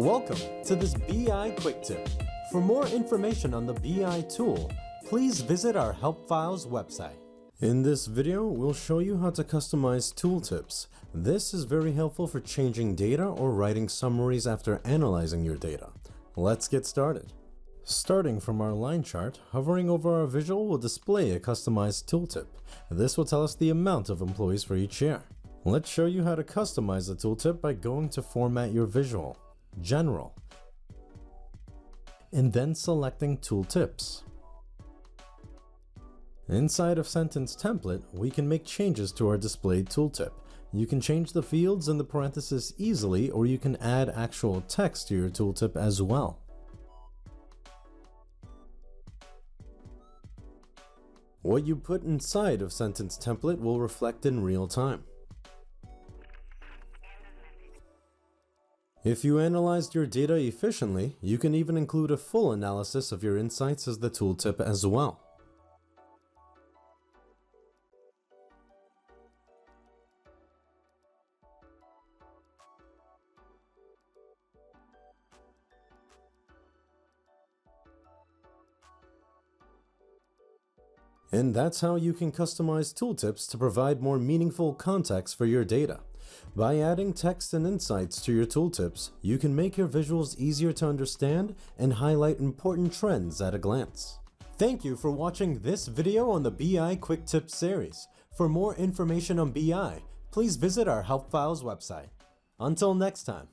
Welcome to this BI Quick Tip. For more information on the BI tool, please visit our Help Files website. In this video, we'll show you how to customize tooltips. This is very helpful for changing data or writing summaries after analyzing your data. Let's get started. Starting from our line chart, hovering over our visual will display a customized tooltip. This will tell us the amount of employees for each year. Let's show you how to customize the tooltip by going to Format Your Visual, General, and then selecting Tooltips. Inside of Sentence Template, we can make changes to our displayed tooltip. You can change the fields and the parentheses easily, or you can add actual text to your tooltip as well. What you put inside of Sentence Template will reflect in real time. If you analyzed your data efficiently, you can even include a full analysis of your insights as the tooltip as well. And that's how you can customize tooltips to provide more meaningful context for your data. By adding text and insights to your tooltips, you can make your visuals easier to understand and highlight important trends at a glance. Thank you for watching this video on the BI Quick Tips series. For more information on BI, please visit our Help Files website. Until next time.